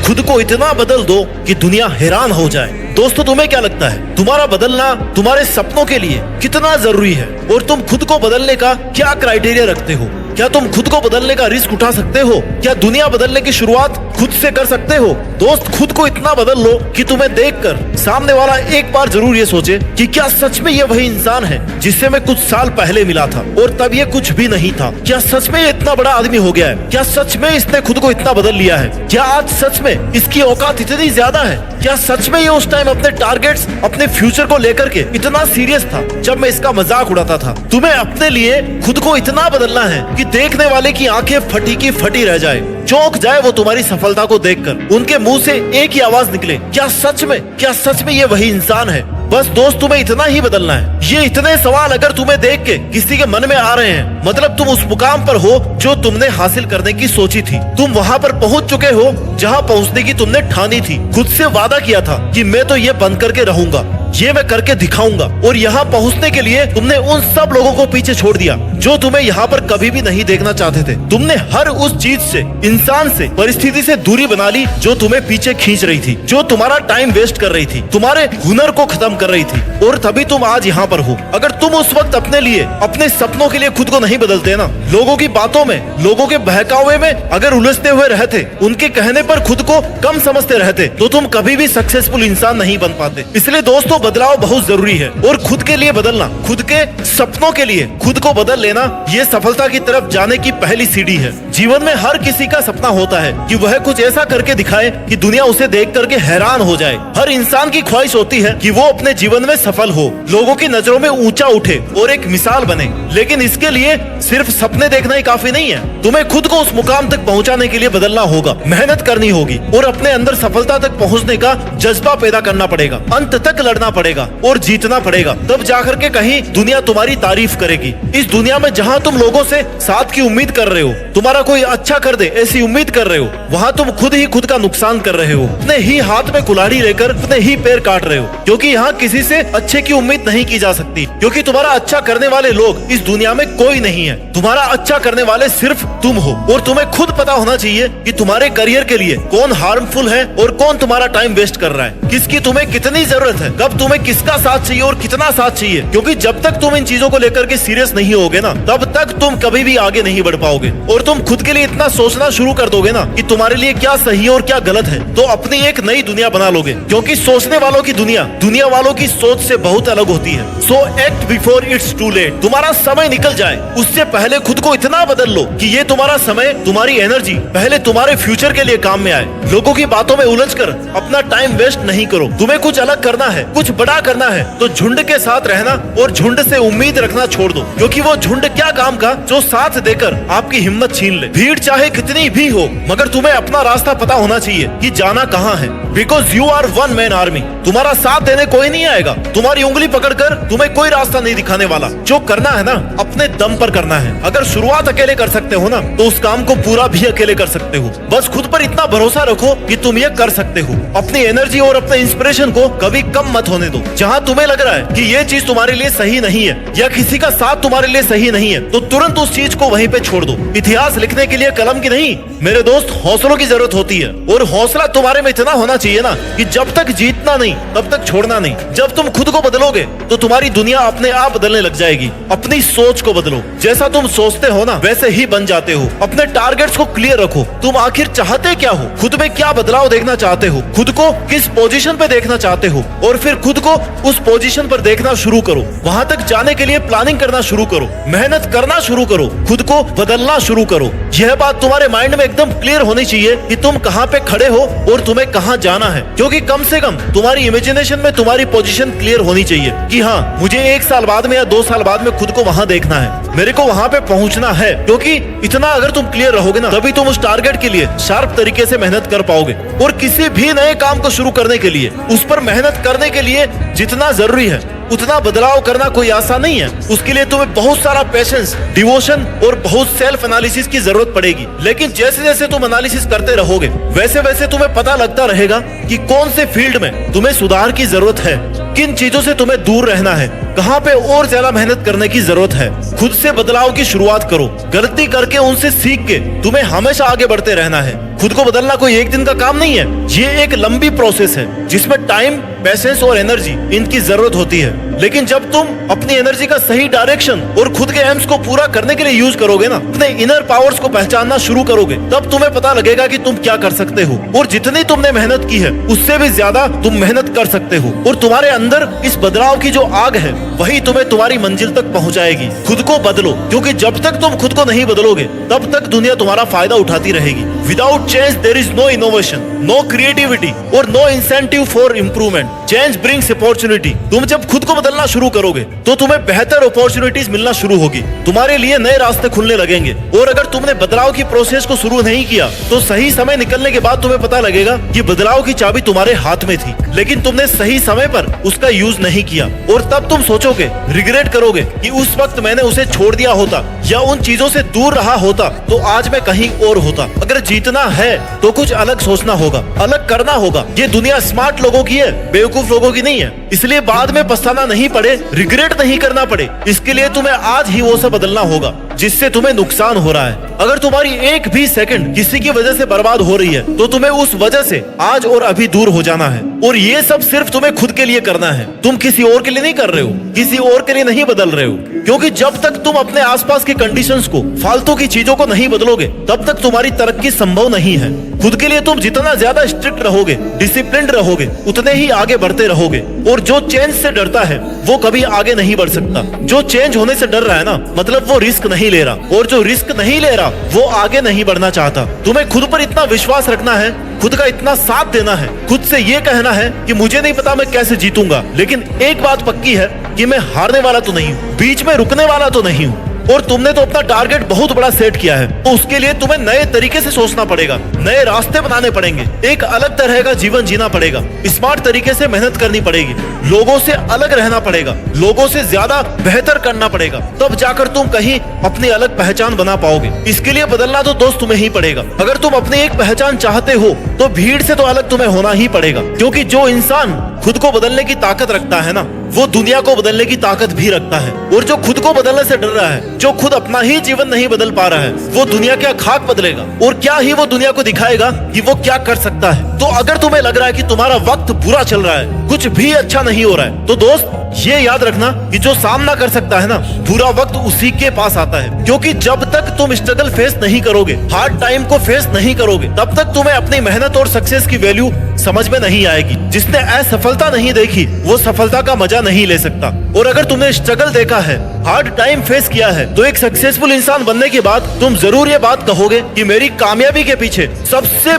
खुद को इतना बदल दो कि दुनिया हैरान हो जाए। दोस्तों, तुम्हें क्या लगता है तुम्हारा बदलना तुम्हारे सपनों के लिए कितना जरूरी है? और तुम खुद को बदलने का क्या क्राइटेरिया रखते हो? क्या तुम खुद को बदलने का रिस्क उठा सकते हो? क्या दुनिया बदलने की शुरुआत खुद से कर सकते हो? दोस्त, खुद को इतना बदल लो कि तुम्हें देखकर सामने वाला एक बार जरूर ये सोचे कि क्या सच में ये वही इंसान है जिससे मैं कुछ साल पहले मिला था और तब ये कुछ भी नहीं था। क्या सच में ये इतना बड़ा आदमी हो गया है? क्या सच में इसने खुद को इतना बदल लिया है? क्या आज सच में इसकी औकात इतनी ज्यादा है? क्या सच में ये उस टाइम अपने टारगेट्स, अपने फ्यूचर को लेकर के इतना सीरियस था जब मैं इसका मजाक उड़ाता था? तुम्हें अपने लिए खुद को इतना बदलना है कि देखने वाले की आंखें फटी की फटी रह जाए, चौंक जाए वो तुम्हारी सफलता को देखकर। उनके मुंह से एक ही आवाज निकले, क्या सच में ये वही इंसान है? बस दोस्त, तुम्हें इतना ही बदलना है। ये इतने सवाल अगर तुम्हें देख के किसी के मन में आ रहे हैं, मतलब तुम उस मुकाम पर हो जो तुमने हासिल करने की सोची थी। तुम वहाँ पर पहुँच चुके हो जहाँ पहुँचने की तुमने ठानी थी। खुद से वादा किया था कि मैं तो ये बन करके रहूंगा, ये मैं करके दिखाऊंगा। और यहाँ पहुँचने के लिए तुमने उन सब लोगों को पीछे छोड़ दिया जो तुम्हें यहाँ पर कभी भी नहीं देखना चाहते थे। तुमने हर उस चीज से, इंसान से, परिस्थिति से दूरी बना ली जो तुम्हें पीछे खींच रही थी, जो तुम्हारा टाइम वेस्ट कर रही थी, तुम्हारे हुनर को खत्म कर रही थी। और तभी तुम आज यहाँ पर हो। अगर तुम उस वक्त अपने लिए, अपने सपनों के लिए खुद को नहीं बदलते ना, लोगों की बातों में, लोगों के बहकावे में अगर उलझते हुए रहते, उनके कहने पर खुद को कम समझते रहते, तो तुम कभी भी सक्सेसफुल इंसान नहीं बन पाते। इसलिए दोस्तों, बदलाव बहुत जरूरी है। और खुद के लिए बदलना, खुद के सपनों के लिए खुद को बदल लेना, ये सफलता की तरफ जाने की पहली सीढ़ी है। जीवन में हर किसी का सपना होता है कि वह कुछ ऐसा करके दिखाए कि दुनिया उसे देख करके हैरान हो जाए। हर इंसान की ख्वाहिश होती है कि वो अपने जीवन में सफल हो, लोगों की नजरों में ऊंचा उठे और एक मिसाल बने। लेकिन इसके लिए सिर्फ सपने देखना ही काफी नहीं है। तुम्हें खुद को उस मुकाम तक पहुंचाने के लिए बदलना होगा, मेहनत करनी होगी और अपने अंदर सफलता तक पहुंचने का जज्बा पैदा करना पड़ेगा। अंत तक लड़ना पड़ेगा और जीतना पड़ेगा। तब जाकर के कहीं दुनिया तुम्हारी तारीफ करेगी। इस दुनिया में जहाँ तुम लोगों से साथ की उम्मीद कर रहे हो, तुम्हारा कोई अच्छा कर दे ऐसी उम्मीद कर रहे हो, वहाँ तुम खुद ही खुद का नुकसान कर रहे हो। अपने ही हाथ में कुल्हाड़ी लेकर अपने ही पैर काट रहे हो, क्योंकि यहाँ किसी से अच्छे की उम्मीद नहीं की जा सकती। क्योंकि तुम्हारा अच्छा करने वाले लोग इस दुनिया में कोई नहीं है। तुम्हारा अच्छा करने वाले सिर्फ तुम हो। और तुम्हें खुद पता होना चाहिए कि तुम्हारे करियर के लिए कौन हार्मफुल है और कौन तुम्हारा टाइम वेस्ट कर रहा है, किसकी तुम्हें कितनी जरूरत है, कब तुम्हें किसका साथ चाहिए और कितना साथ चाहिए। क्योंकि जब तक तुम इन चीजों को लेकर के सीरियस नहीं होगे ना, तब तक तुम कभी भी आगे नहीं बढ़ पाओगे। और तुम खुद के लिए इतना सोचना शुरू कर दोगे ना कि तुम्हारे लिए क्या सही है और क्या गलत है, तो अपनी एक नई दुनिया बना लोगे। क्योंकि सोचने वालों की दुनिया दुनिया वालों की सोच से बहुत अलग होती है। So act before it's too late. तुम्हारा समय निकल जाए उससे पहले खुद को इतना बदल लो कि ये तुम्हारा समय, तुम्हारी एनर्जी पहले तुम्हारे फ्यूचर के लिए काम में आए। लोगों की बातों में उलझकर अपना टाइम वेस्ट नहीं करो। तुम्हें कुछ अलग करना है, कुछ बड़ा करना है, तो झुंड के साथ रहना और झुंड से उम्मीद रखना छोड़ दो। क्योंकि वो झुंड क्या काम का जो साथ देकर आपकी हिम्मत छीन ले। भीड़ चाहे कितनी भी हो, मगर तुम्हें अपना रास्ता पता होना चाहिए कि जाना कहाँ है। Because you are one man army. तुम्हारा साथ देने कोई नहीं आएगा, तुम्हारी उंगली पकड़कर तुम्हें कोई रास्ता नहीं दिखाने वाला। जो करना है ना, अपने दम पर करना है। अगर शुरुआत अकेले कर सकते हो ना, तो उस काम को पूरा भी अकेले कर सकते हो। बस खुद पर इतना भरोसा रखो कि तुम ये कर सकते हो। अपनी एनर्जी और अपने इंस्पिरेशन को कभी कम मत होने दो। जहाँ तुम्हें लग रहा है कि ये चीज तुम्हारे लिए सही नहीं है या किसी का साथ तुम्हारे लिए सही नहीं है, तो तुरंत उस चीज को वहीं पे छोड़ दो। इतिहास लिखने के लिए कलम की नहीं, मेरे दोस्त, हौसलों की जरूरत होती है। और हौसला तुम्हारे में इतना होना चाहिए ना कि जब तक जीतना नहीं तब तक छोड़ना नहीं। जब तुम खुद को बदलोगे तो तुम्हारी दुनिया अपने आप बदलने लग जाएगी। अपनी सोच को बदलो। जैसा तुम सोचते हो ना, वैसे ही बन जाते हो। अपने टारगेट्स को क्लियर रखो। तुम आखिर चाहते क्या हो, खुद में क्या बदलाव देखना चाहते हो, खुद को किस पोजीशन पे देखना चाहते हो, और फिर खुद को उस पोजीशन पर देखना शुरू करो। वहां तक जाने के लिए प्लानिंग करना शुरू करो, मेहनत करना शुरू करो, खुद को बदलना शुरू करो। यह बात तुम्हारे माइंड में एकदम क्लियर होनी चाहिए कि तुम कहाँ पे खड़े हो और तुम्हें कहाँ जाना है। क्योंकि कम से कम तुम्हारी इमेजिनेशन में तुम्हारी पोजीशन क्लियर होनी चाहिए कि हाँ, मुझे 1 साल बाद में या 2 साल बाद में खुद को वहाँ देखना है, मेरे को वहाँ पे पहुँचना है। क्योंकि इतना अगर तुम क्लियर रहोगे ना, तभी तुम उस टारगेट के लिए शार्प तरीके से मेहनत कर पाओगे। और किसी भी नए काम को शुरू करने के लिए, उस पर मेहनत करने के लिए जितना जरूरी है उतना बदलाव करना कोई आसान नहीं है। उसके लिए तुम्हें बहुत सारा पेशेंस, डिवोशन और बहुत सेल्फ एनालिसिस की जरूरत पड़ेगी। लेकिन जैसे जैसे तुम एनालिसिस करते रहोगे, वैसे वैसे तुम्हें पता लगता रहेगा कि कौन से फील्ड में तुम्हें सुधार की जरूरत है, किन चीजों से तुम्हें दूर रहना है, कहाँ पे और ज्यादा मेहनत करने की जरूरत है। खुद से बदलाव की शुरुआत करो। गलती करके उनसे सीख के तुम्हें हमेशा आगे बढ़ते रहना है। खुद को बदलना कोई एक दिन का काम नहीं है, ये एक लंबी प्रोसेस है जिसमें टाइम, पेशेंस और एनर्जी इनकी जरूरत होती है। लेकिन जब तुम अपनी एनर्जी का सही डायरेक्शन और खुद के एम्स को पूरा करने के लिए यूज करोगे ना, अपने इनर पावर्स को पहचानना शुरू करोगे, तब तुम्हें पता लगेगा कि तुम क्या कर सकते हो और जितनी तुमने मेहनत की है उससे भी ज्यादा तुम मेहनत कर सकते हो। और तुम्हारे अंदर इस बदलाव की जो आग है वही तुम्हें तुम्हारी मंजिल तक पहुंचाएगी। खुद को बदलो, क्योंकि जब तक तुम खुद को नहीं बदलोगे तब तक दुनिया तुम्हारा फायदा उठाती रहेगी। Without change there is no innovation, no creativity और no incentive for improvement. Change brings opportunity. तुम जब खुद को बदलना शुरू करोगे तो तुम्हें बेहतर अपॉर्चुनिटीज मिलना शुरू होगी, तुम्हारे लिए नए रास्ते खुलने लगेंगे। और अगर तुमने बदलाव की प्रोसेस को शुरू नहीं किया तो सही समय निकलने के बाद तुम्हें पता लगेगा कि बदलाव की चाबी तुम्हारे हाथ में थी, लेकिन तुमने सही समय पर उसका यूज नहीं किया। और तब तुम सोचोगे, रिग्रेट करोगे कि उस वक्त मैंने उसे छोड़ दिया होता या उन चीजों से दूर रहा होता तो आज मैं कहीं और होता। अगर जीतना है तो कुछ अलग सोचना होगा, अलग करना होगा। ये दुनिया स्मार्ट लोगों की है, बेवकूफ लोगों की नहीं है। इसलिए बाद में पछताना नहीं पड़े, रिग्रेट नहीं करना पड़े, इसके लिए तुम्हें आज ही वो सब बदलना होगा जिससे तुम्हें नुकसान हो रहा है। अगर तुम्हारी एक भी सेकंड किसी की वजह से बर्बाद हो रही है तो तुम्हें उस वजह से आज और अभी दूर हो जाना है। और ये सब सिर्फ तुम्हें खुद के लिए करना है, तुम किसी और के लिए नहीं कर रहे हो, किसी और के लिए नहीं बदल रहे हो। क्योंकि जब तक तुम अपने आसपास की कंडीशंस को, फालतू की चीजों को नहीं बदलोगे तब तक तुम्हारी तरक्की संभव नहीं है। खुद के लिए तुम जितना ज्यादा स्ट्रिक्ट रहोगे, डिसिप्लिन्ड रहोगे, उतने ही आगे बढ़ते रहोगे। और जो चेंज से डरता है वो कभी आगे नहीं बढ़ सकता। जो चेंज होने से डर रहा है ना, मतलब वो रिस्क नहीं ले रहा, और जो रिस्क नहीं ले रहा वो आगे नहीं बढ़ना चाहता। तुम्हें खुद पर इतना विश्वास रखना है, खुद का इतना साथ देना है, खुद से ये कहना है कि मुझे नहीं पता मैं कैसे जीतूंगा, लेकिन एक बात पक्की है कि मैं हारने वाला तो नहीं हूँ, बीच में रुकने वाला तो नहीं हूँ। और तुमने तो अपना टारगेट बहुत बड़ा सेट किया है, तो उसके लिए तुम्हें नए तरीके से सोचना पड़ेगा, नए रास्ते बनाने पड़ेंगे, एक अलग तरह का जीवन जीना पड़ेगा, स्मार्ट तरीके से मेहनत करनी पड़ेगी, लोगों से अलग रहना पड़ेगा, लोगों से ज्यादा बेहतर करना पड़ेगा, तब जाकर तुम कहीं अपनी अलग पहचान बना पाओगे। इसके लिए बदलना तो दोस्त तुम्हें ही पड़ेगा। अगर तुम अपनी एक पहचान चाहते हो तो भीड़ से तो अलग तुम्हें होना ही पड़ेगा, क्योंकि जो इंसान खुद को बदलने की ताकत रखता है ना, वो दुनिया को बदलने की ताकत भी रखता है। और जो खुद को बदलने से डर रहा है, जो खुद अपना ही जीवन नहीं बदल पा रहा है, वो दुनिया क्या खाक बदलेगा और क्या ही वो दुनिया को दिखाएगा कि वो क्या कर सकता है। तो अगर तुम्हें लग रहा है कि तुम्हारा वक्त बुरा चल रहा है, कुछ भी अच्छा नहीं हो रहा है, तो दोस्त ये याद रखना कि जो सामना कर सकता है ना, बुरा वक्त उसी के पास आता है। क्योंकि जब तक तुम स्ट्रगल फेस नहीं करोगे, हार्ड टाइम को फेस नहीं करोगे, तब तक तुम्हें अपनी मेहनत और सक्सेस की वैल्यू समझ में नहीं आएगी। जिसने असफलता नहीं देखी वो सफलता का मजा नहीं ले सकता। और अगर तुमने स्ट्रगल देखा है, हार्ड टाइम फेस किया है, तो एक सक्सेसफुल इंसान बनने के बाद तुम जरूर ये बात कहोगे कि मेरी कामयाबी के पीछे सबसे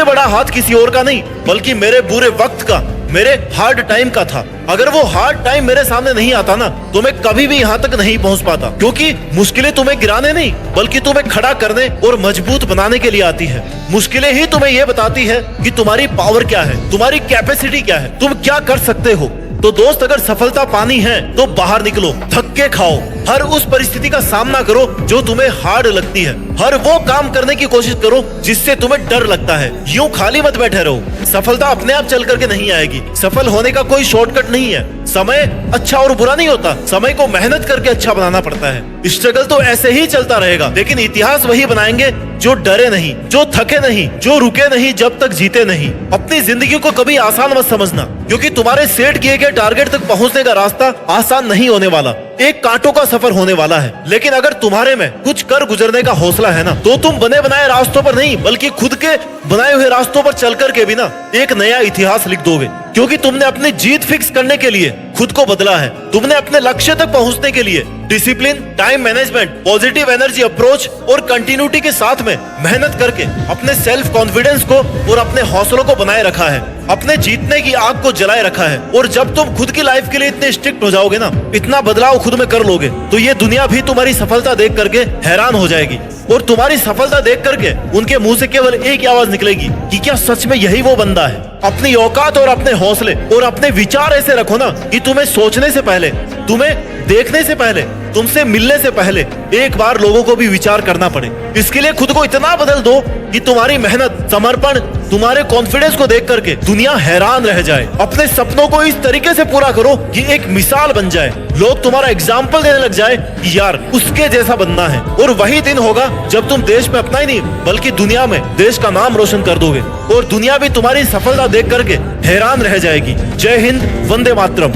बड़ा हाथ किसी और का नहीं, बल्कि मेरे बुरे वक्त का, मेरे हार्ड टाइम का था। अगर वो हार्ड टाइम मेरे सामने नहीं आता ना, तो मैं कभी भी यहाँ तक नहीं पहुँच पाता। क्योंकि मुश्किलें तुम्हें गिराने नहीं, बल्कि तुम्हें खड़ा करने और मजबूत बनाने के लिए आती है। मुश्किलें ही तुम्हें ये बताती है कि तुम्हारी पावर क्या है, तुम्हारी कैपेसिटी क्या है, तुम क्या कर सकते हो। तो दोस्त, अगर सफलता पानी है तो बाहर निकलो, धक्के खाओ, हर उस परिस्थिति का सामना करो जो तुम्हें हार्ड लगती है, हर वो काम करने की कोशिश करो जिससे तुम्हें डर लगता है। यूं खाली मत बैठे रहो। सफलता अपने आप चल करके नहीं आएगी। सफल होने का कोई शॉर्टकट नहीं है। समय अच्छा और बुरा नहीं होता, समय को मेहनत करके अच्छा बनाना पड़ता है। स्ट्रगल तो ऐसे ही चलता रहेगा, लेकिन इतिहास वही बनाएंगे जो डरे नहीं, जो थके नहीं, जो रुके नहीं जब तक जीते नहीं। अपनी जिंदगी को कभी आसान मत समझना, क्योंकि तुम्हारे सेट किए गए टारगेट तक पहुंचने का रास्ता आसान नहीं होने वाला, एक कांटों का सफर होने वाला है। लेकिन अगर तुम्हारे में कुछ कर गुजरने का हौसला है ना, तो तुम बने बनाए रास्तों पर नहीं, बल्कि खुद के बनाए हुए रास्तों पर चल करके भी ना एक नया इतिहास लिख दोगे। क्योंकि तुमने अपनी जीत फिक्स करने के लिए खुद को बदला है। तुमने अपने लक्ष्य तक पहुंचने के लिए discipline, time management, positive energy approach और कंटिन्यूटी के साथ में मेहनत करके अपने सेल्फ कॉन्फिडेंस को और अपने हौसलों को बनाए रखा है, अपने जीतने की आग को जलाए रखा है। और जब तुम खुद की लाइफ के लिए इतने स्ट्रिक्ट हो जाओगे ना, इतना बदलाव खुद में कर लोगे, तो ये दुनिया भी तुम्हारी सफलता देख करके हैरान हो जाएगी। और तुम्हारी सफलता देख करके उनके मुंह से केवल एक ही आवाज निकलेगी कि क्या सच में यही वो बंदा है। अपनी औकात और अपने हौसले और अपने विचार ऐसे रखो ना कि तुम्हें सोचने से पहले, तुम्हें देखने से पहले, तुमसे मिलने से पहले एक बार लोगों को भी विचार करना पड़े। इसके लिए खुद को इतना बदल दो कि तुम्हारी मेहनत, समर्पण, तुम्हारे कॉन्फिडेंस को देख करके दुनिया हैरान रह जाए। अपने सपनों को इस तरीके से पूरा करो कि एक मिसाल बन जाए, लोग तुम्हारा एग्जाम्पल देने लग जाए कि यार उसके जैसा बनना है। और वही दिन होगा जब तुम देश में अपना ही नहीं बल्कि दुनिया में देश का नाम रोशन कर दोगे और दुनिया भी तुम्हारी सफलता देख करके हैरान रह जाएगी। जय हिंद, वंदे मातरम।